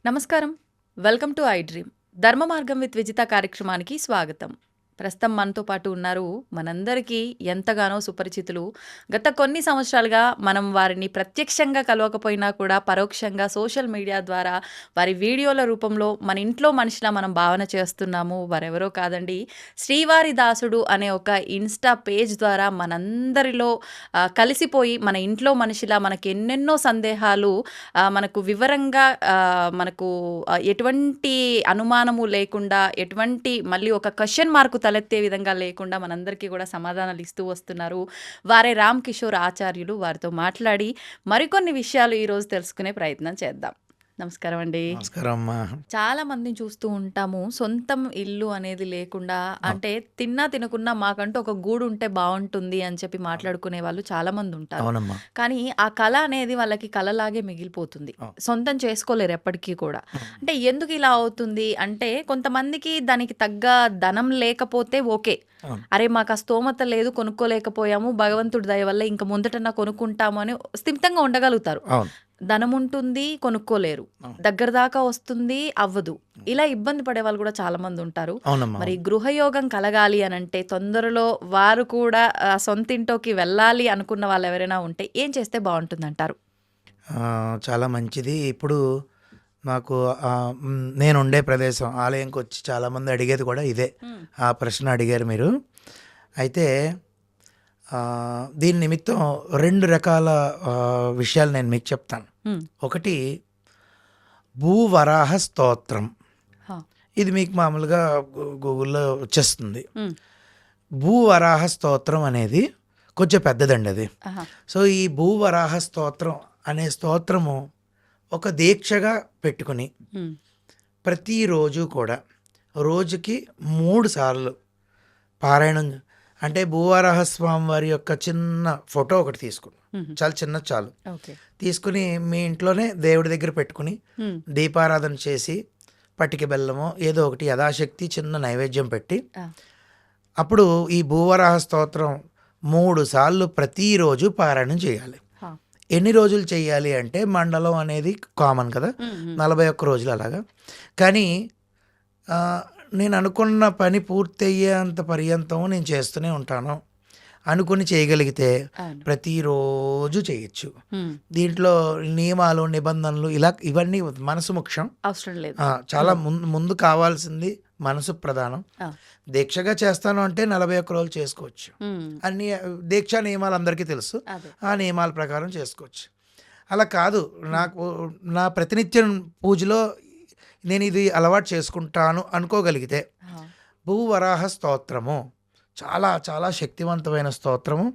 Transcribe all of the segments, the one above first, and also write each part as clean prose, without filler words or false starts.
నమస్కారం. Welcome to I dream. ధర్మ మార్గం విత్ విజిత కార్యక్రమానికి స్వాగతం. ప్రస్తుతం మనతో పాటు ఉన్నారు మనందరికీ ఎంతగానో సుపరిచితులు. గత కొన్ని సంవత్సరాలుగా మనం వారిని ప్రత్యక్షంగా కలవకపోయినా కూడా పరోక్షంగా సోషల్ మీడియా ద్వారా వారి వీడియోల రూపంలో మన ఇంట్లో మనిషిలా మనం భావన చేస్తున్నాము. వారెవరో కాదండి, శ్రీవారి దాసుడు అనే ఒక ఇన్స్టా పేజ్ ద్వారా మనందరిలో కలిసిపోయి మన ఇంట్లో మనిషిలా మనకి ఎన్నెన్నో సందేహాలు మనకు వివరంగా మనకు ఎటువంటి అనుమానము లేకుండా, ఎటువంటి మళ్ళీ ఒక క్వశ్చన్ మార్కు తలెత్తే విధంగా లేకుండా మనందరికీ కూడా సమాధానాలు ఇస్తూ వస్తున్నారు. వారే రామ్ కిషోర్ ఆచార్యులు. వారితో మాట్లాడి మరికొన్ని విషయాలు ఈరోజు తెలుసుకునే ప్రయత్నం చేద్దాం. నమస్కారం అండి. నమస్కారం అమ్మా. చాలా మందిని చూస్తూ ఉంటాము, సొంతం ఇల్లు అనేది లేకుండా, అంటే తిన్నా తినకున్నా మాకంటూ ఒక గూడు ఉంటే బాగుంటుంది అని చెప్పి మాట్లాడుకునే వాళ్ళు చాలా మంది ఉంటారు. అవునమ్మా. కానీ ఆ కళ అనేది వాళ్ళకి కళలాగే మిగిలిపోతుంది, సొంతం చేసుకోలేరు ఎప్పటికీ కూడా. అంటే ఎందుకు ఇలా అవుతుంది అంటే, కొంతమందికి దానికి తగ్గ ధనం లేకపోతే ఓకే, అరే మాకు ఆ స్తోమత లేదు, కొనుక్కోలేకపోయాము, భగవంతుడి దయ వల్ల ఇంకా ముందటన్నా కొనుక్కుంటాము అని స్థిమితంగా ఉండగలుగుతారు. ధనం ఉంటుంది, కొనుక్కోలేరు, దగ్గర దాకా వస్తుంది, అవ్వదు. ఇలా ఇబ్బంది పడే వాళ్ళు కూడా చాలా మంది ఉంటారు. మరి గృహయోగం కలగాలి అని అంటే, తొందరలో వారు కూడా సొంతింట్లోకి వెళ్ళాలి అనుకున్న వాళ్ళు ఎవరైనా ఉంటే ఏం చేస్తే బాగుంటుంది అంటారు? చాలా మంచిది. ఇప్పుడు నాకు నేను ఉండే ప్రదేశం ఆలయంకి వచ్చి చాలామంది అడిగేది కూడా ఇదే, ఆ ప్రశ్న అడిగారు మీరు. అయితే దీని నిమిత్తం 2 రకాల విషయాలు నేను మీకు చెప్తాను. ఒకటి భూవరాహ స్తోత్రం. ఇది మీకు మామూలుగా గూగుల్లో వచ్చేస్తుంది. భూవరాహ స్తోత్రం అనేది కొంచెం పెద్దదండి అది. సో ఈ భూవరాహ స్తోత్రం అనే స్తోత్రము ఒక దీక్షగా పెట్టుకుని ప్రతిరోజు కూడా రోజుకి 3 సార్లు పారాయణం, అంటే భూవరాహ స్వామి వారి యొక్క చిన్న ఫోటో ఒకటి తీసుకుని, చాలా చిన్న చాలు, తీసుకుని మీ ఇంట్లోనే దేవుడి దగ్గర పెట్టుకుని దీపారాధన చేసి పటిక బెల్లమో ఏదో ఒకటి యథాశక్తి చిన్న నైవేద్యం పెట్టి, అప్పుడు ఈ భూవరాహ స్తోత్రం 3 సార్లు ప్రతిరోజు పారాయణం చేయాలి. ఎన్ని రోజులు చేయాలి అంటే, మండలం అనేది కామన్ కదా, 41 రోజులు అలాగా. కానీ నేను అనుకున్న పని పూర్తయ్యేంత పర్యంతం నేను చేస్తూనే ఉంటాను అనుకుని చేయగలిగితే ప్రతిరోజు చేయొచ్చు. దీంట్లో నియమాలు నిబంధనలు ఇవన్నీ మనసు ముఖ్యం, అవసరం లేదు. చాలా ముందు కావాల్సింది మనసు ప్రధానం. దీక్షగా చేస్తాను అంటే 41 రోజులు చేసుకోవచ్చు. అన్ని దీక్షా నియమాలు అందరికీ తెలుసు, ఆ నియమాల ప్రకారం చేసుకోవచ్చు. అలా కాదు, నాకు నా ప్రతినిత్యం పూజలో నేను ఇది అలవాటు చేసుకుంటాను అనుకోగలిగితే, భూవరాహ స్తోత్రము చాలా చాలా శక్తివంతమైన స్తోత్రము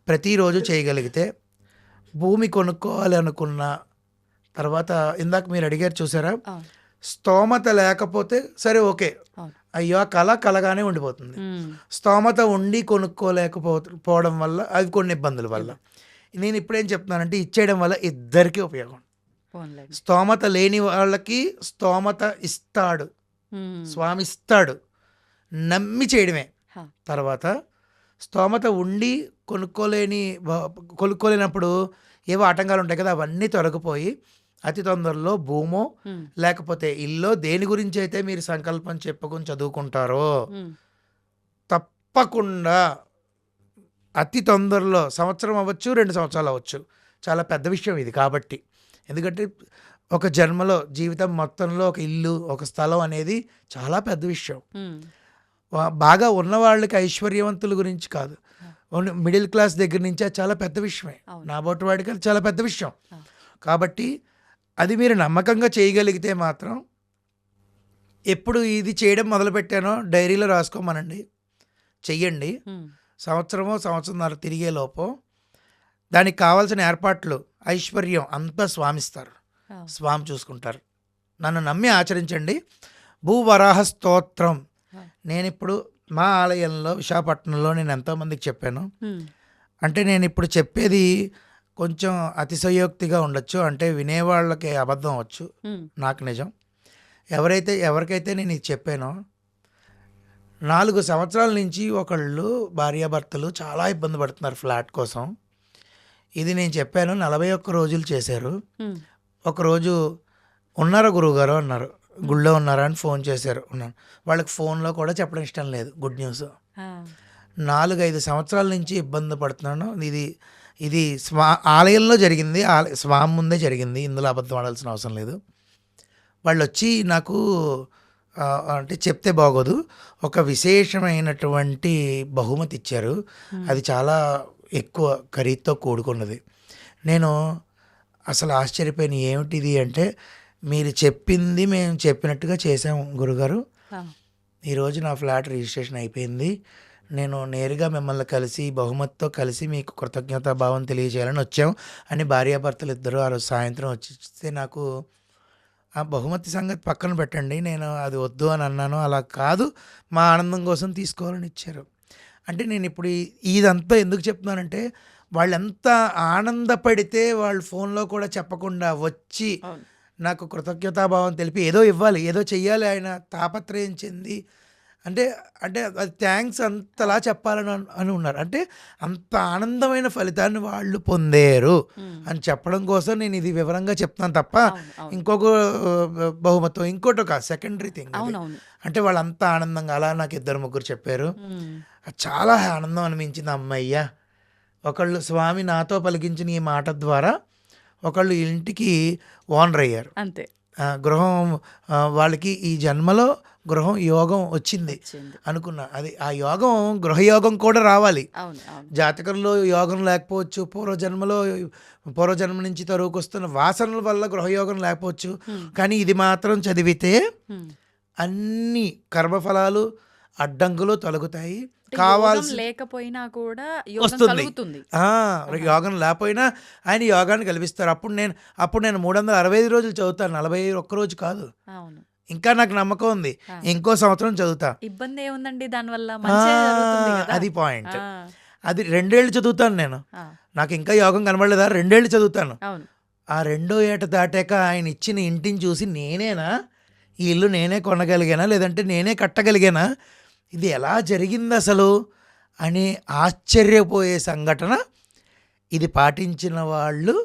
ప్రతిరోజు చేయగలిగితే, భూమి కొనుక్కోవాలి అనుకున్న తర్వాత, ఇందాక మీరు అడిగారు చూసారా, స్తోమత లేకపోతే సరే ఓకే, అయ్యో కలగానే ఉండిపోతుంది. స్తోమత ఉండి కొనుక్కోలేకపోవడం వల్ల అవి కొన్ని ఇబ్బందుల వల్ల, నేను ఇప్పుడేం చెప్తున్నానంటే, ఇచ్చేయడం వల్ల ఇద్దరికీ ఉపయోగం. స్తోమత లేని వాళ్ళకి స్తోమత ఇస్తాడు స్వామి, ఇస్తాడు, నమ్మి చేయడమే. తర్వాత స్తోమత ఉండి కొనుక్కోలేనప్పుడు ఏవో ఆటంకాలు ఉంటాయి కదా, అవన్నీ తొలగిపోయి అతి తొందరలో భూమో లేకపోతే ఇల్లో, దేని గురించి అయితే మీరు సంకల్పం చెప్పుకొని చదువుకుంటారో తప్పకుండా అతి తొందరలో, సంవత్సరం అవ్వచ్చు, 2 సంవత్సరాలు అవ్వచ్చు, చాలా పెద్ద విషయం ఇది. కాబట్టి ఎందుకంటే ఒక జన్మలో, జీవితం మొత్తంలో ఒక ఇల్లు, ఒక స్థలం అనేది చాలా పెద్ద విషయం. బాగా ఉన్నవాళ్ళకి, ఐశ్వర్యవంతుల గురించి కాదు, మిడిల్ క్లాస్ దగ్గర నుంచి అది చాలా పెద్ద విషయమే. నా బోటి వాడికి అది చాలా పెద్ద విషయం. కాబట్టి అది మీరు నమ్మకంగా చేయగలిగితే మాత్రం, ఎప్పుడు ఇది చేయడం మొదలుపెట్టానో డైరీలో రాసుకోమనండి, చెయ్యండి. సంవత్సరన్నర తిరిగే లోపు దానికి కావాల్సిన ఏర్పాట్లు, ఐశ్వర్యం అంతా స్వామిస్తారు, స్వామి చూసుకుంటారు. నన్ను నమ్మి ఆచరించండి. భూవరాహ స్తోత్రం నేను ఇప్పుడు మా ఆలయంలో విశాఖపట్నంలో నేను ఎంతోమందికి చెప్పాను. అంటే నేను ఇప్పుడు చెప్పేది కొంచెం అతిశయోక్తిగా ఉండొచ్చు, అంటే వినేవాళ్ళకి అబద్ధం అవచ్చు, నాకు నిజం. ఎవరికైతే నేను ఇది చెప్పానో 4 సంవత్సరాల నుంచి ఒకళ్ళు భార్యాభర్తలు చాలా ఇబ్బంది పడుతున్నారు ఫ్లాట్ కోసం. ఇది నేను చెప్పాను 41 రోజులు చేశారు. ఒకరోజు ఉన్నారా గురువుగారు అన్నారు. గుళ్ళో ఉన్నారా అని ఫోన్ చేశారు. ఉన్నాను. వాళ్ళకి ఫోన్లో కూడా చెప్పడం ఇష్టం లేదు గుడ్ న్యూస్. 4-5 సంవత్సరాల నుంచి ఇబ్బంది పడుతున్నాను. ఇది ఆలయంలో జరిగింది, స్వామి ముందే జరిగింది, ఇందులో అబద్ధం ఆడాల్సిన అవసరం లేదు. వాళ్ళు వచ్చి నాకు అంటే చెప్తే బాగోదు, ఒక విశేషమైనటువంటి బహుమతి ఇచ్చారు. అది చాలా ఎక్కువ ఖరీదుతో కూడుకున్నది. నేను అసలు ఆశ్చర్యపోయిన ఏమిటిది అంటే, మీరు చెప్పింది మేము చెప్పినట్టుగా చేసాము గురుగారు. ఈరోజు నా ఫ్లాట్ రిజిస్ట్రేషన్ అయిపోయింది. నేను నేరుగా మిమ్మల్ని కలిసి బహుమతితో కలిసి మీకు కృతజ్ఞతాభావం తెలియజేయాలని వచ్చాం అని భార్యాభర్తలు ఇద్దరు ఆ రోజు సాయంత్రం వచ్చిస్తే, నాకు ఆ బహుమతి సంగతి పక్కన పెట్టండి, నేను అది వద్దు అని అన్నాను. అలా కాదు, మా ఆనందం కోసం తీసుకోవాలని ఇచ్చారు. అంటే నేను ఇప్పుడు ఇదంతా ఎందుకు చెప్తున్నానంటే, వాళ్ళు ఎంత ఆనందపడితే వాళ్ళు ఫోన్లో కూడా చెప్పకుండా వచ్చి నాకు కృతజ్ఞతాభావం తెలిపి ఏదో ఇవ్వాలి, ఏదో చెయ్యాలి, ఆయన తాపత్రయం చెంది అంటే అంటే అది థ్యాంక్స్ అంతలా చెప్పాలని అని ఉన్నారు. అంటే అంత ఆనందమైన ఫలితాన్ని వాళ్ళు పొందారు అని చెప్పడం కోసం నేను ఇది వివరంగా చెప్తున్నాను తప్ప ఇంకొక బహుమతం ఇంకోటి ఒక సెకండరీ థింగ్. అంటే వాళ్ళు అంత ఆనందంగా అలా నాకు 2-3 చెప్పారు. చాలా ఆనందం అనిపించింది. అమ్మయ్య, ఒకళ్ళు స్వామి నాతో పలికించిన ఈ మాట ద్వారా ఒకళ్ళు ఇంటికి ఓనర్ అయ్యారు. అంతే. గృహం వాళ్ళకి ఈ జన్మలో గృహం యోగం వచ్చింది అనుకున్నా. అది ఆ యోగం గృహయోగం కూడా రావాలి. జాతకంలో యోగం లేకపోవచ్చు, పూర్వజన్మ నుంచి తరువుకొస్తున్న వాసనల వల్ల గృహయోగం లేకపోవచ్చు, కానీ ఇది మాత్రం చదివితే అన్ని కర్మఫలాలు అడ్డంకులు తొలగుతాయి. కావాల్సి లేకపోయినా కూడా వస్తుంది. యోగం లేకపోయినా ఆయన యోగాన్ని కల్పిస్తారు. అప్పుడు నేను 365 రోజులు చదువుతాను, 41 రోజు కాదు. ఇంకా నాకు నమ్మకం ఉంది, ఇంకో సంవత్సరం చదువుతా. ఇబ్బంది ఏముందండి దానివల్ల? అది పాయింట్. అది 2 ఏళ్ళు చదువుతాను నేను. నాకు ఇంకా యోగం కనబడలేదా? 2 ఏళ్ళు చదువుతాను. ఆ 2వ ఏట దాటాక ఆయన ఇచ్చిన ఇంటిని చూసి, నేనేనా ఈ ఇల్లు నేనే కొనగలిగానా, లేదంటే నేనే కట్టగలిగానా, ఇది ఎలా జరిగింది అసలు అని ఆశ్చర్యపోయే సంఘటన ఇది పాటించిన వాళ్ళు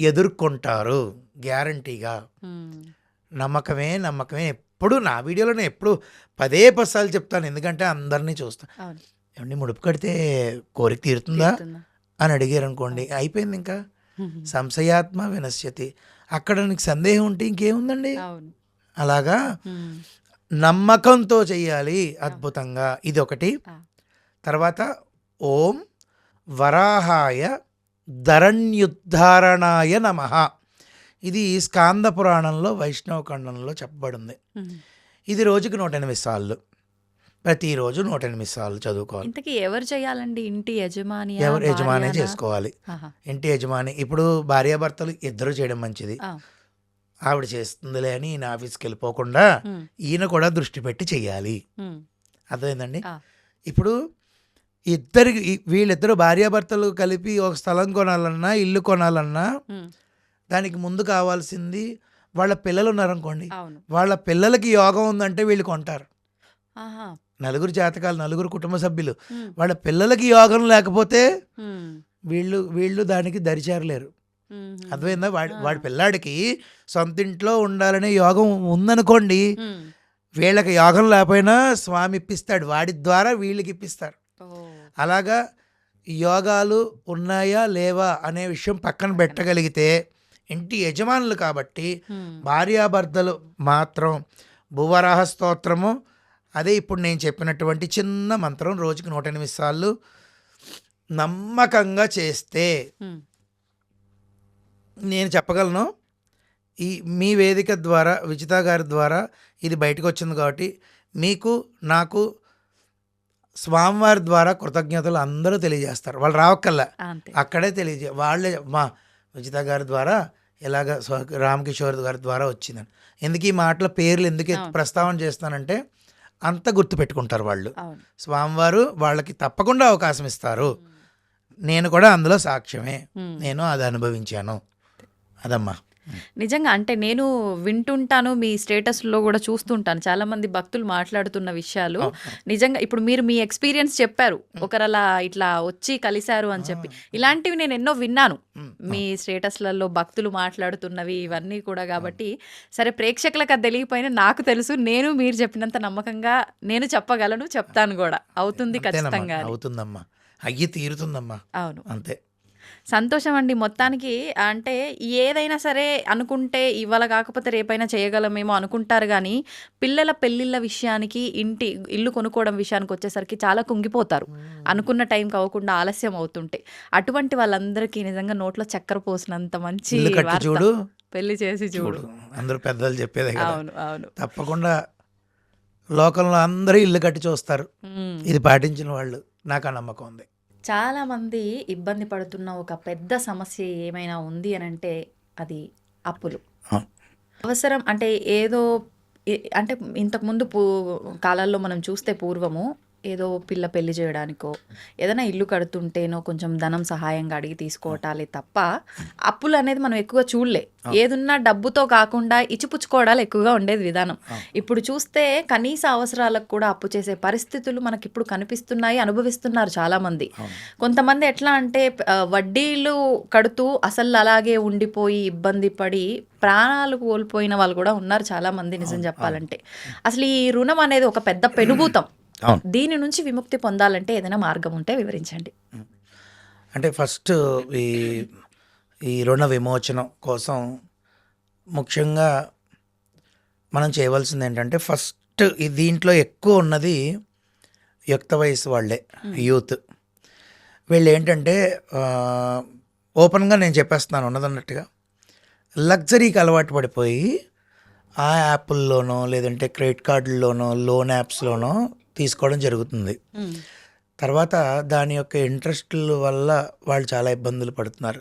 ఎదుర్కొంటారు గ్యారంటీగా. నమ్మకమే ఎప్పుడు నా వీడియోలోనే ఎప్పుడు 10 సార్లు చెప్తాను, ఎందుకంటే అందరినీ చూస్తాను. ఏమండి ముడుపు కడితే కోరిక తీరుతుందా అని అడిగారు అనుకోండి, అయిపోయింది. ఇంకా సంశయాత్మ వినశ్యతి. అక్కడ నీకు సందేహం ఉంటే ఇంకేముందండి. అలాగా నమ్మకంతో చెయ్యాలి అద్భుతంగా. ఇది ఒకటి. తర్వాత ఓం వరాహాయ ధరణ్యుద్ధారణాయ నమః. ఇది స్కాంద పురాణంలో వైష్ణవ ఖండంలో చెప్పబడింది. ఇది రోజుకి 108 సార్లు, ప్రతిరోజు 108 సార్లు చదువుకోవాలి. ఇంతకీ ఎవరు చేయాలండి? ఇంటి యజమాని? ఎవరు యజమాని చేసుకోవాలి. ఇంటి యజమాని. ఇప్పుడు భార్యాభర్తలు ఇద్దరు చేయడం మంచిది. ఆవిడ చేస్తుందిలే అని ఈయన ఆఫీస్కి వెళ్ళిపోకుండా ఈయన కూడా దృష్టి పెట్టి చెయ్యాలి. అర్థమైందండి? ఇప్పుడు వీళ్ళిద్దరు భార్యాభర్తలు కలిపి ఒక స్థలం కొనాలన్నా, ఇల్లు కొనాలన్నా దానికి ముందు కావాల్సింది వాళ్ళ పిల్లలు ఉన్నారనుకోండి, వాళ్ళ పిల్లలకి యోగం ఉందంటే వీళ్ళు కొంటారు. 4 జాతకాలు, 4 కుటుంబ సభ్యులు, వాళ్ళ పిల్లలకి యోగం లేకపోతే వీళ్ళు దానికి దరిచేరలేరు. అర్థమైందా? వాడి పిల్లాడికి సొంత ఇంట్లో ఉండాలనే యోగం ఉందనుకోండి, వీళ్ళకి యోగం లేకపోయినా స్వామి ఇప్పిస్తాడు, వాడి ద్వారా వీళ్ళకి ఇప్పిస్తారు. అలాగా యోగాలు ఉన్నాయా లేవా అనే విషయం పక్కన పెట్టగలిగితే ఇంటి యజమానులు కాబట్టి భార్యాభర్తలు మాత్రం భూవరాహ స్తోత్రము, అదే ఇప్పుడు నేను చెప్పినటువంటి చిన్న మంత్రం రోజుకి 108 సార్లు నమ్మకంగా చేస్తే నేను చెప్పగలను. మీ వేదిక ద్వారా, విజిత గారి ద్వారా ఇది బయటకు వచ్చింది కాబట్టి మీకు, నాకు స్వామివారి ద్వారా కృతజ్ఞతలు అందరూ తెలియజేస్తారు. వాళ్ళు రావక్కల్లా, అక్కడే వాళ్ళే మా విజిత గారి ద్వారా ఇలాగ రామకిషోర్ గారి ద్వారా వచ్చిందని. ఎందుకు ఈ మాటల పేర్లు ఎందుకు ప్రస్తావన చేస్తానంటే అంత గుర్తుపెట్టుకుంటారు వాళ్ళు. స్వామివారు వాళ్ళకి తప్పకుండా అవకాశం ఇస్తారు. నేను కూడా అందులో సాక్ష్యమే, నేను అది అనుభవించాను. అదమ్మా. నిజంగా అంటే నేను వింటుంటాను. మీ స్టేటస్‌లో గూడా చూస్తుంటాను. చాలామంది భక్తులు మాట్లాడుతున్న విషయాలు. నిజంగా ఇప్పుడు మీరు మీ ఎక్స్‌పీరియన్స్ చెప్పారు. ఒకరలా ఇట్లా వచ్చి కలిసారు అని చెప్పి. ఇలాంటివి నేను ఎన్నో విన్నాను. మీ స్టేటస్‌లలో భక్తులు మాట్లాడుతున్నవి ఇవన్నీ కూడా గాబట్టి, సరే ప్రేక్షకులకు అది తెలియకపోయినా నాకు తెలుసు. నేను మీరు చెప్పినంత నమ్మకంగా నేను చెప్పగలను. చెప్తాను గూడా. అవుతుంది ఖచ్చితంగా అని. అవుతుందమ్మా, అయ్యి తీరుతుందమ్మా, అవును. అంతే. సంతోషం అండి. మొత్తానికి అంటే ఏదైనా సరే అనుకుంటే ఇవాళ కాకపోతే రేపైనా చేయగలమేమో అనుకుంటారు గానీ, పిల్లల పెళ్ళిళ్ళ విషయానికి, ఇల్లు కొనుక్కోవడం విషయానికొచ్చేసరికి చాలా కుంగిపోతారు. అనుకున్న టైంకి అవ్వకుండా ఆలస్యం అవుతుంటే. అటువంటి వాళ్ళందరికీ నిజంగా నోట్లో చక్కెర పోసినంత మంచి ఇల్లు కట్టి వార్త. చూడు, పెళ్లి చేసి చూడు. అందరూ పెద్దలు చెప్పేదే కదా. అవును. అవును. తప్పకుండా లోకంలో అందరూ ఇల్లు కట్టి చూస్తారు, హ్మ్. ఇది పాటించిన వాళ్ళు. నాకు ఆ నమ్మకం ఉంది. చాలామంది ఇబ్బంది పడుతున్న ఒక పెద్ద సమస్య ఏమైనా ఉంది అనంటే అది అప్పులు. ఆ, అవసరం అంటే ఏదో అంటే ఇంతకుముందు కాలాల్లో మనం చూస్తే పూర్వము ఏదో పిల్ల పెళ్లి చేయడానికో ఏదైనా ఇల్లు కడుతుంటేనో కొంచెం ధనం సహాయంగా అడిగి తీసుకోవటాలే తప్ప అప్పులు అనేది మనం ఎక్కువగా చూడలే. ఏదున్నా డబ్బుతో కాకుండా ఇచ్చిపుచ్చుకోవడాలు ఎక్కువగా ఉండేది విధానం. ఇప్పుడు చూస్తే కనీస అవసరాలకు కూడా అప్పు చేసే పరిస్థితులు మనకి ఇప్పుడు కనిపిస్తున్నాయి, అనుభవిస్తున్నారు చాలామంది. కొంతమంది ఎట్లా అంటే వడ్డీలు కడుతూ అసలు అలాగే ఉండిపోయి ఇబ్బంది పడి ప్రాణాలు కోల్పోయిన వాళ్ళు కూడా ఉన్నారు చాలామంది. నిజం చెప్పాలంటే అసలు ఈ రుణం అనేది ఒక పెద్ద పెనుభూతం. దీని నుంచి విముక్తి పొందాలంటే ఏదైనా మార్గం ఉంటే వివరించండి. అంటే ఫస్ట్ ఈ ఈ రుణ విమోచనం కోసం ముఖ్యంగా మనం చేయవలసింది ఏంటంటే, ఫస్ట్ దీంట్లో ఎక్కువ ఉన్నది యుక్త వయసు వాళ్ళే, యూత్. వీళ్ళు ఏంటంటే ఓపెన్గా నేను చెప్పేస్తున్నాను ఉన్నదన్నట్టుగా, లగ్జరీకి అలవాటు పడిపోయి ఆ యాప్ల్లోనో లేదంటే క్రెడిట్ కార్డుల్లోనో లోన్ యాప్స్లోనో తీసుకోవడం జరుగుతుంది. తర్వాత దాని యొక్క ఇంట్రెస్ట్ల వల్ల వాళ్ళు చాలా ఇబ్బందులు పడుతున్నారు.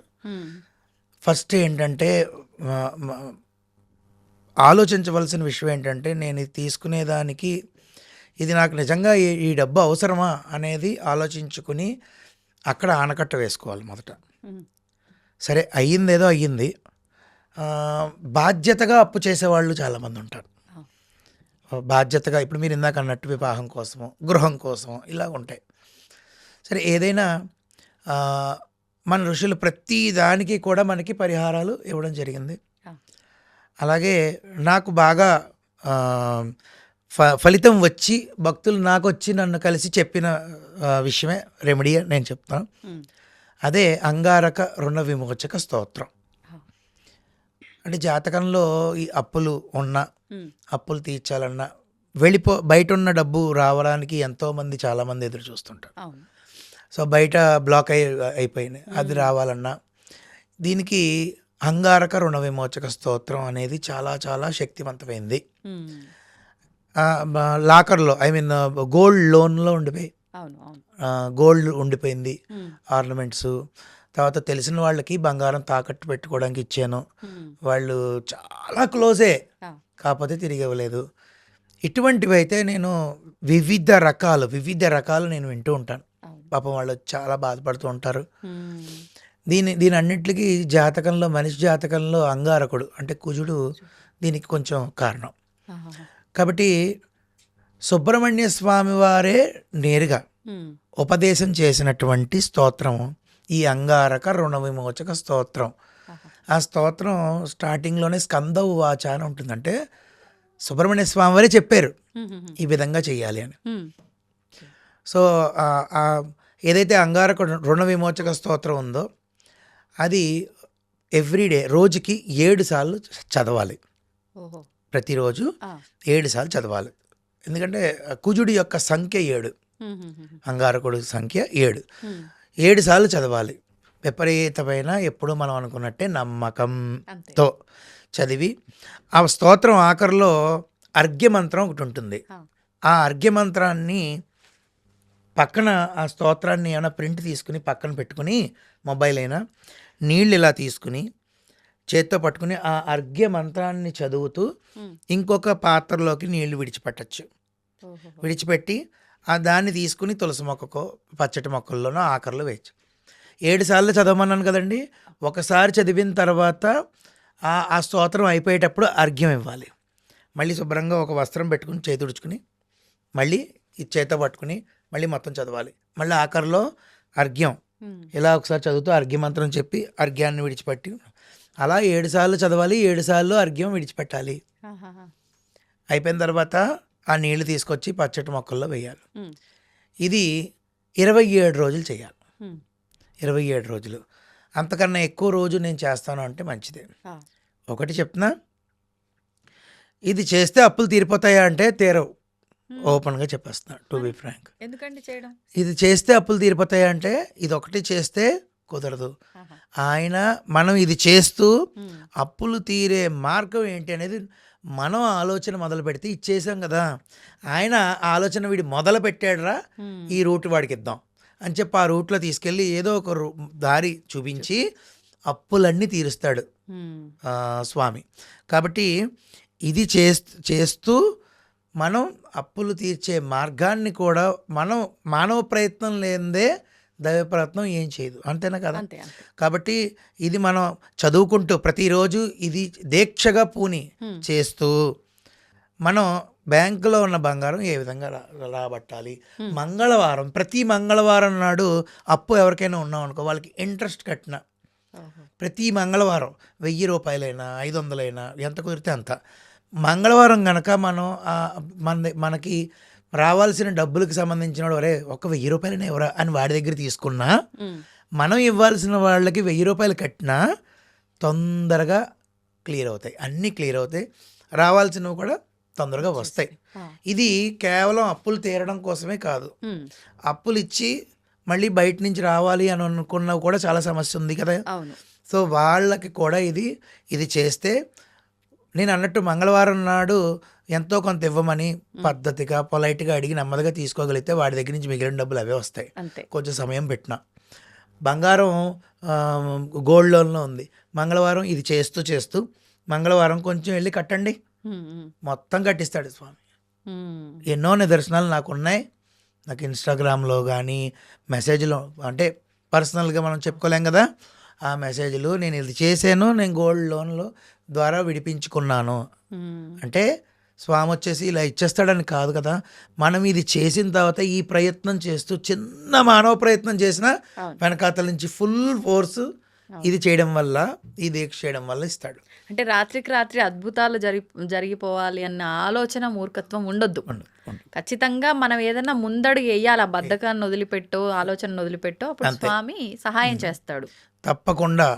ఫస్ట్ ఏంటంటే ఆలోచించవలసిన విషయం ఏంటంటే, నేను ఇది తీసుకునేదానికి ఇది నాకు నిజంగా ఈ డబ్బు అవసరమా అనేది ఆలోచించుకుని అక్కడ ఆనకట్ట వేసుకోవాలి మొదట. సరే అయ్యిందేదో అయ్యింది, బాధ్యతగా అప్పు చేసేవాళ్ళు చాలామంది ఉంటారు. బాధ్యతగా ఇప్పుడు మీరు ఇందాక అన్నట్టు వివాహం కోసమో గృహం కోసమో ఇలా ఉంటాయి. సరే ఏదైనా మన ఋషులు ప్రతి దానికి కూడా మనకి పరిహారాలు ఇవ్వడం జరిగింది. అలాగే నాకు బాగా ఫలితం వచ్చి భక్తులు నాకు వచ్చి నన్ను కలిసి చెప్పిన విషయమే రెమెడీ నేను చెప్తాను. అదే అంగారక రుణ విమోచక స్తోత్రం. అంటే జాతకంలో ఈ అప్పులు ఉన్న, అప్పులు తీర్చాలన్నా బయట ఉన్న డబ్బు రావడానికి ఎంతోమంది చాలామంది ఎదురు చూస్తుంటారు. సో బయట బ్లాక్ అయిపోయినాయి, అది రావాలన్నా దీనికి అంగారక రుణ విమోచక స్తోత్రం అనేది చాలా చాలా శక్తివంతమైంది. లాకర్లో గోల్డ్ లోన్లో ఉండిపోయి గోల్డ్ ఉండిపోయింది, ఆర్నమెంట్స్. తర్వాత తెలిసిన వాళ్ళకి బంగారం తాకట్టు పెట్టుకోవడానికి ఇచ్చాను, వాళ్ళు చాలా క్లోజే కాకపోతే తిరిగి ఇవ్వలేదు. ఇటువంటివి అయితే నేను వివిధ రకాలు నేను వింటూ ఉంటాను. పాపం వాళ్ళు చాలా బాధపడుతూ ఉంటారు. దీని అన్నింటికి జాతకంలో, మనిషి జాతకంలో అంగారకుడు అంటే కుజుడు దీనికి కొంచెం కారణం. కాబట్టి సుబ్రహ్మణ్య స్వామి వారే నేరుగా ఉపదేశం చేసినటువంటి స్తోత్రం ఈ అంగారక రుణ విమోచక స్తోత్రం. ఆ స్తోత్రం స్టార్టింగ్లోనే స్కంద ఉవాచ అని ఉంటుంది. అంటే సుబ్రహ్మణ్య స్వామి వారే చెప్పారు ఈ విధంగా చెయ్యాలి అని. సో ఏదైతే అంగారక రుణ విమోచక స్తోత్రం ఉందో అది ఎవ్రీడే రోజుకి 7 సార్లు చదవాలి. ప్రతిరోజు 7 సార్లు చదవాలి. ఎందుకంటే కుజుడి యొక్క సంఖ్య 7, అంగారకుడి సంఖ్య 7 సార్లు చదవాలి. విపరీతమైన ఎప్పుడు మనం అనుకున్నట్టే నమ్మకంతో చదివి ఆ స్తోత్రం ఆఖరిలో అర్ఘ్యమంత్రం ఒకటి ఉంటుంది. ఆ అర్ఘ్యమంత్రాన్ని పక్కన, ఆ స్తోత్రాన్ని ఏమైనా ప్రింట్ తీసుకుని పక్కన పెట్టుకుని, మొబైల్ అయినా నీళ్ళు ఇలా తీసుకుని చేత్తో పట్టుకుని ఆ అర్ఘ్య మంత్రాన్ని చదువుతూ ఇంకొక పాత్రలోకి నీళ్లు విడిచిపెట్టచ్చు. విడిచిపెట్టి దాన్ని తీసుకుని తులసి మొక్కకో పచ్చటి మొక్కల్లోనో ఆఖరిలో వేయచ్చు. 7 సార్లు చదవమన్నాను కదండి. ఒకసారి చదివిన తర్వాత ఆ స్తోత్రం అయిపోయేటప్పుడు అర్ఘ్యం ఇవ్వాలి. మళ్ళీ శుభ్రంగా ఒక వస్త్రం పెట్టుకుని చేతి తుడుచుకుని మళ్ళీ ఈ చేత పట్టుకుని మళ్ళీ మొత్తం చదవాలి. మళ్ళీ ఆఖరిలో అర్ఘ్యం ఇలా ఒకసారి చదువుతూ అర్ఘ్య మంత్రం చెప్పి అర్ఘ్యాన్ని విడిచిపెట్టి అలా 7 సార్లు చదవాలి. 7 సార్లు అర్ఘ్యం విడిచిపెట్టాలి. అయిపోయిన తర్వాత ఆ నీళ్లు తీసుకొచ్చి పచ్చటి మొక్కల్లో వేయాలి. ఇది 27 రోజులు చేయాలి. 27 రోజులు. అంతకన్నా ఎక్కువ రోజు నేను చేస్తాను అంటే మంచిదే. ఒకటి చెప్తున్నా, ఇది చేస్తే అప్పులు తీరిపోతాయా అంటే తీరవు. ఓపెన్గా చెప్పేస్తున్నా, టు బి ఫ్రాంక్. ఎందుకండి చేయడం? ఇది చేస్తే అప్పులు తీరిపోతాయా అంటే ఇది ఒకటి చేస్తే కుదరదు. మనం ఇది చేస్తూ అప్పులు తీరే మార్గం ఏంటి అనేది మనం ఆలోచన మొదలు పెడితే ఇచ్చేసాం కదా. ఆయన ఆలోచన వీడి మొదలు పెట్టాడురా, ఈ రూట్ వాడికి ఇద్దాం అని చెప్పి ఆ రూట్లో తీసుకెళ్ళి ఏదో ఒక దారి చూపించి అప్పులన్నీ తీరుస్తాడు స్వామి. కాబట్టి ఇది చేస్తూ మనం అప్పులు తీర్చే మార్గాన్ని కూడా మనం మానవ ప్రయత్నం లేనిదే దైవ ప్రయత్నం ఏం చేయదు, అంతేనా కదా. కాబట్టి ఇది మనం చదువుకుంటూ ప్రతిరోజు ఇది దీక్షగా పూని చేస్తూ మనం బ్యాంకులో ఉన్న బంగారం ఏ విధంగా రాబట్టాలి. మంగళవారం, ప్రతి మంగళవారం నాడు అప్పు ఎవరికైనా ఉన్నాం అనుకో వాళ్ళకి ఇంట్రెస్ట్ కట్టిన ప్రతి మంగళవారం 1000 రూపాయలైనా 500 ఎంత కుదిరితే అంత మంగళవారం కనుక మనం మనకి రావాల్సిన డబ్బులకు సంబంధించిన వరే ఒక 1000 రూపాయలనే ఎవరా అని వాడి దగ్గర తీసుకున్నా మనం ఇవ్వాల్సిన వాళ్ళకి 1000 రూపాయలు కట్టినా తొందరగా క్లియర్ అవుతాయి, అన్నీ క్లియర్ అవుతాయి, రావాల్సినవి కూడా తొందరగా వస్తాయి. ఇది కేవలం అప్పులు తీరడం కోసమే కాదు, అప్పులు ఇచ్చి మళ్ళీ బయట నుంచి రావాలి అని అనుకున్నవి కూడా చాలా సమస్య ఉంది కదా. సో వాళ్ళకి కూడా ఇది చేస్తే నేను అన్నట్టు మంగళవారం నాడు ఎంతో కొంత ఇవ్వమని పద్ధతిగా పొలైట్గా అడిగి నెమ్మదిగా తీసుకోగలిగితే వాడి దగ్గర నుంచి మిగిలిన డబ్బులు అవే వస్తాయి. కొంచెం సమయం పెట్టినా బంగారం గోల్డ్ లోన్లో ఉంది, మంగళవారం ఇది చేస్తూ మంగళవారం కొంచెం వెళ్ళి కట్టండి, మొత్తం కట్టిస్తాడు స్వామి. ఎన్నో నిదర్శనాలు నాకు ఉన్నాయి. నాకు ఇన్స్టాగ్రామ్లో కానీ మెసేజ్లో అంటే పర్సనల్గా మనం చెప్పుకోలేం కదా, ఆ మెసేజ్లు నేను ఇది చేశాను, నేను గోల్డ్ లోన్లో ద్వారా విడిపించుకున్నాను అంటే స్వామి వచ్చేసి ఇలా ఇచ్చేస్తాడని కాదు కదా. మనం ఇది చేసిన తర్వాత ఈ ప్రయత్నం చేస్తూ చిన్న మానవ ప్రయత్నం చేసినా వెనకాతల నుంచి ఫుల్ ఫోర్స్ ఇది చేయడం వల్ల, ఈ దీక్ష చేయడం వల్ల ఇస్తాడు. అంటే రాత్రికి రాత్రి అద్భుతాలు జరిగిపోవాలి అన్న ఆలోచన మూర్ఖత్వం ఉండొద్దు. ఖచ్చితంగా మనం ఏదైనా ముందడుగు వేయాలి, ఆ బద్ధకాన్ని వదిలిపెట్టో ఆలోచన వదిలిపెట్టో అప్పుడు స్వామి సహాయం చేస్తాడు. తప్పకుండా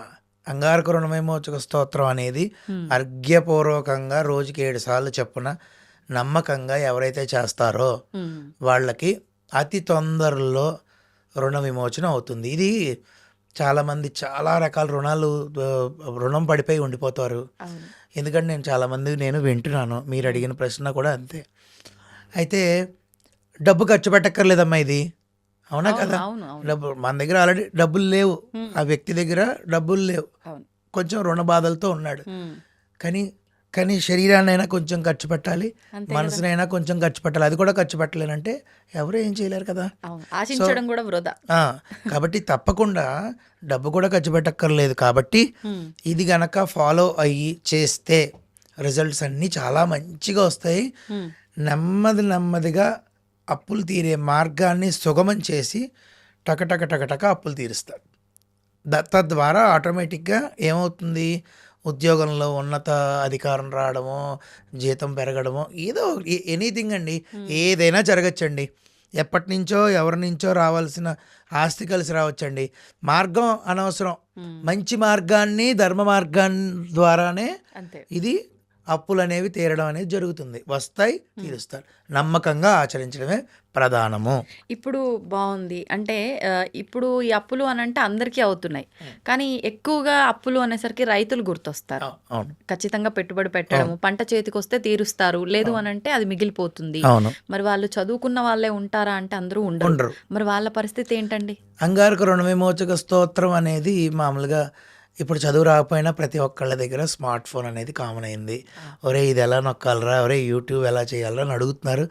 అంగారక రుణవిమోచక స్తోత్రం అనేది అర్ఘ్యపూర్వకంగా రోజుకి 7 సార్లు చెప్పున నమ్మకంగా ఎవరైతే చేస్తారో వాళ్ళకి అతి తొందరలో రుణ విమోచన అవుతుంది. ఇది చాలామంది చాలా రకాల రుణం పడిపోయి ఉండిపోతారు. ఎందుకంటే నేను వింటున్నాను, మీరు అడిగిన ప్రశ్న కూడా అంతే. అయితే డబ్బు ఖర్చు పెట్టక్కర్లేదమ్మా, ఇది అవునా కదా. డబ్బు మన దగ్గర ఆల్రెడీ డబ్బులు లేవు, ఆ వ్యక్తి దగ్గర డబ్బులు లేవు, కొంచెం రుణ బాధలతో ఉన్నాడు. కానీ శరీరాన్నైనా కొంచెం ఖర్చు పెట్టాలి, మనసునైనా కొంచెం ఖర్చు పెట్టాలి. అది కూడా ఖర్చు పెట్టలేనంటే ఎవరు ఏం చేయలేరు కదా. ఆశించడం కూడా వృధా. కాబట్టి తప్పకుండా డబ్బు కూడా ఖర్చు పెట్టక్కర్లేదు. కాబట్టి ఇది గనక ఫాలో అయ్యి చేస్తే రిజల్ట్స్ అన్నీ చాలా మంచిగా వస్తాయి. నెమ్మదిగా అప్పులు తీరే మార్గాన్ని సుగమం చేసి టకటక అప్పులు తీరుస్తాడు. తద్వారా ఆటోమేటిక్గా ఏమవుతుంది, ఉద్యోగంలో ఉన్నత అధికారం రావడమో, జీతం పెరగడమో, ఏదో ఎనీథింగ్ అండి, ఏదైనా జరగచ్చండి. ఎప్పటి నుంచో ఎవరి నుంచో రావాల్సిన ఆస్తి కలిసి రావచ్చండి. మార్గం అనవసరం, మంచి మార్గాన్ని ధర్మ మార్గాన్ని ద్వారానే ఇది అప్పులు అనేవి తీరడం అనేది జరుగుతుంది. వస్తాయి, తీరుస్తారు. నమ్మకంగా ఆచరించడమే ప్రధానము. ఇప్పుడు బాగుంది. అంటే ఇప్పుడు ఈ అప్పులు అని అంటే అందరికీ అవుతున్నాయి, కానీ ఎక్కువగా అప్పులు అనేసరికి రైతులు గుర్తొస్తారు. ఖచ్చితంగా పెట్టుబడి పెట్టడము, పంట చేతికి వస్తే తీరుస్తారు, లేదు అని అంటే అది మిగిలిపోతుంది. మరి వాళ్ళు చదువుకున్న వాళ్ళే ఉంటారా అంటే అందరూ ఉండరు. మరి వాళ్ళ పరిస్థితి ఏంటండి? అంగారక రుణ విమోచక స్తోత్రం అనేది మామూలుగా ఇప్పుడు చదువు రాకపోయినా ప్రతి ఒక్కళ్ళ దగ్గర స్మార్ట్ ఫోన్ అనేది కామన్ అయింది. ఒరే ఇది ఎలా నొక్కాలరా, ఒరే యూట్యూబ్ ఎలా చేయాలరా అని అడుగుతున్నారు.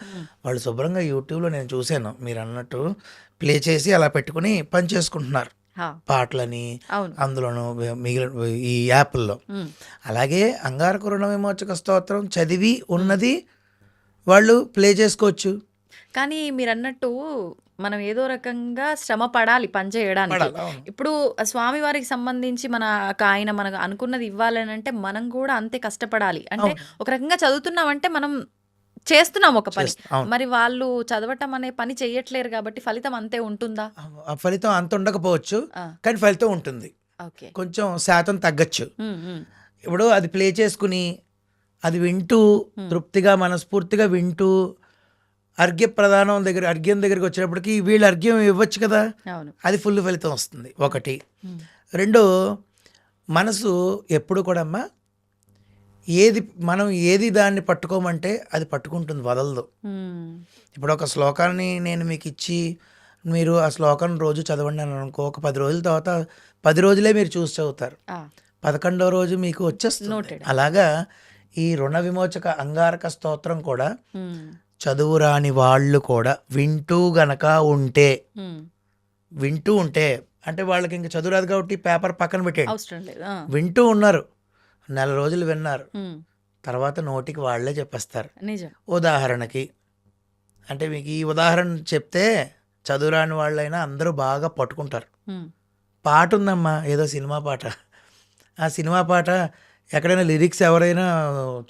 వాళ్ళు శుభ్రంగా యూట్యూబ్లో నేను చూశాను, మీరు అన్నట్టు ప్లే చేసి అలా పెట్టుకుని పని చేసుకుంటున్నారు. హా, పాటలని అవును. అందులోనూ మిగిలిన ఈ యాప్ల్లో. ఉమ్, అలాగే అంగారక రుణ విమోచక స్తోత్రం చదివి ఉన్నది వాళ్ళు ప్లే చేసుకోవచ్చు. కానీ మీరన్నట్టు మనం ఏదో రకంగా శ్రమ పడాలి పని చేయడానికి. పడాలి, అవును. ఇప్పుడు స్వామివారికి సంబంధించి ఆయన మనకు అనుకున్నది ఇవ్వాలని అంటే మనం కూడా అంతే కష్టపడాలి. అంటే అవును. ఒక రకంగా చదువుతున్నామంటే మనం చేస్తున్నాం ఒక పని. అవును. మరి వాళ్ళు చదవటం అనే పని చెయ్యట్లేరు కాబట్టి ఫలితం అంతే ఉంటుందా? ఆ ఫలితం అంత ఉండకపోవచ్చు, ఆ, కానీ ఫలితం ఉంటుంది. ఓకే. కొంచెం శాతం తగ్గచ్చు. ఉమ్, ఉమ్, ఇప్పుడు అది ప్లే చేసుకుని అది వింటూ తృప్తిగా మనస్ఫూర్తిగా వింటూ అర్ఘ్యం దగ్గరికి వచ్చేటప్పటికి వీళ్ళు అర్ఘ్యం ఇవ్వచ్చు కదా, అవును. అది ఫుల్ ఫలితం వస్తుంది. ఒకటి. ఉమ్, రెండో, మనసు ఎప్పుడు కూడా అమ్మా మనం ఏది దాన్ని పట్టుకోమంటే అది పట్టుకుంటుంది, వదలదు. ఉమ్, ఇప్పుడు ఒక శ్లోకాన్ని నేను మీకు ఇచ్చి మీరు ఆ శ్లోకాన్ని రోజు చదవండి అని అనుకో, ఒక 10 రోజుల తర్వాత 10 రోజులే మీరు చూసి చదువుతారు, ఆ, 11వ రోజు మీకు వచ్చేస్తుంది. Noted. అలాగా ఈ రుణ విమోచక అంగారక స్తోత్రం కూడా ఉమ్, చదువు రాని వాళ్ళు కూడా వింటూ గనక ఉంటే, ఉమ్, వింటూ ఉంటే అంటే వాళ్ళకి ఇంకా చదువు రాదు కాబట్టి పేపర్ పక్కన పెట్టేయండి, అవసరం లేదు. ఆ, వింటూ ఉన్నారు, నెల రోజులు విన్నారు, ఉమ్, తర్వాత నోటికి వాళ్ళే చెప్పేస్తారు. నిజం. ఉదాహరణకి అంటే మీకు ఈ ఉదాహరణ చెప్తే చదువురాని వాళ్ళైనా అందరూ బాగా పట్టుకుంటారు. ఉమ్, పాట ఉందమ్మా, ఏదో సినిమా పాట. ఆ సినిమా పాట ఎక్కడైనా లిరిక్స్ ఎవరైనా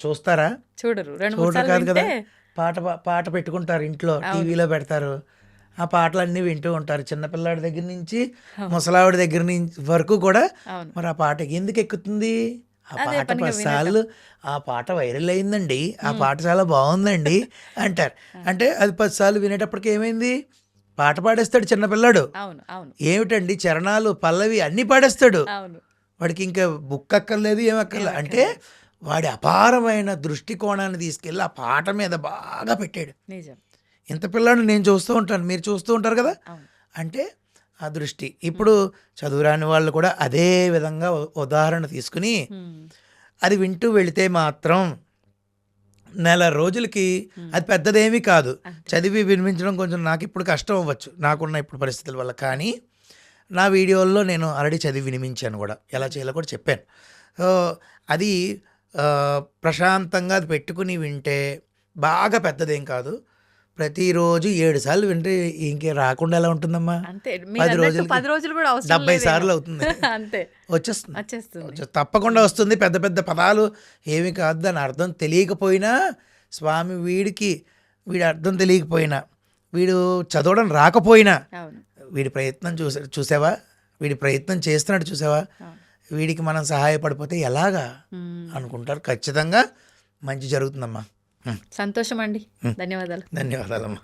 చూస్తారా? చూడరు. 2-3 చూడరు సార్లు కాదు కదా. వింటే పాట పెట్టుకుంటారు ఇంట్లో, టీవీలో పెడతారు, ఆ పాటలన్నీ వింటూ ఉంటారు, చిన్నపిల్లాడి దగ్గర నుంచి ముసలావిడి దగ్గర నుంచి వరకు కూడా. అవును. మరి ఆ పాట ఎందుకు ఎక్కుతుంది? ఆ అదే పాట పనిగా 10 సార్లు ఆ పాట వైరల్ అయిందండి, ఆ పాట చాలా బాగుందండి అంటారు. అంటే అది 10 సార్లు వినేటప్పటికి ఏమైంది? పాట పాడేస్తాడు చిన్నపిల్లాడు. అవును. అవును. ఏమిటండి చరణాలు పల్లవి అన్నీ పాడేస్తాడు. అవును. వాడికి ఇంకా బుక్ అక్కర్లేదు, ఏమక్కర్లేదు. అంటే వాడి అపారమైన దృష్టికోణాన్ని తీసుకెళ్ళి ఆ పాట మీద బాగా పెట్టాడు. నిజం. ఇంత పిల్లాడు నేను చూస్తూ ఉంటాను, మీరు చూస్తూ ఉంటారు కదా. అవును. అంటే ఆ దృష్టి. ఇప్పుడు చదువురాని వాళ్ళు కూడా అదే విధంగా ఉదాహరణ తీసుకుని ఉమ్, అది వింటూ వెళితే మాత్రం నెల రోజులకి అది పెద్దదేమీ కాదు. చదివి వినిపించడం కొంచెం నాకు ఇప్పుడు కష్టం అవ్వచ్చు, నాకున్న ఇప్పుడు పరిస్థితుల వల్ల. కానీ నా వీడియోల్లో నేను ఆల్రెడీ చదివి వినిపించాను కూడా, ఎలా చేయాలో కూడా చెప్పాను. సో అది ప్రశాంతంగా అది పెట్టుకుని వింటే బాగా పెద్దదేం కాదు. ప్రతిరోజు 7 సార్లు వింటే ఇంకే రాకుండా ఎలా ఉంటుందమ్మా? అంతే. 10 మీరన్నట్టు రోజులకి 10 రోజులు కూడా అవసరం 70 లేదేమో. సార్లు అవుతుంది, అంతే. వచ్చేస్తుంది. వచ్చేస్తుంది. తప్పకుండా వస్తుంది. పెద్ద పెద్ద పదాలు ఏమి కాదు, దాని అర్థం తెలియకపోయినా స్వామి వీడి అర్థం తెలియకపోయినా, వీడు చదవడం రాకపోయినా, అవును. వీడి ప్రయత్నం చూసావా, వీడి ప్రయత్నం చేస్తున్నాడు చూసావా, అవును. వీడికి మనం సహాయపడిపోతే ఎలాగా ఉమ్, అనుకుంటారు. ఖచ్చితంగా మంచి జరుగుతుందమ్మా. సంతోషం అండి. ధన్యవాదాలు. ధన్యవాదాలమ్మా.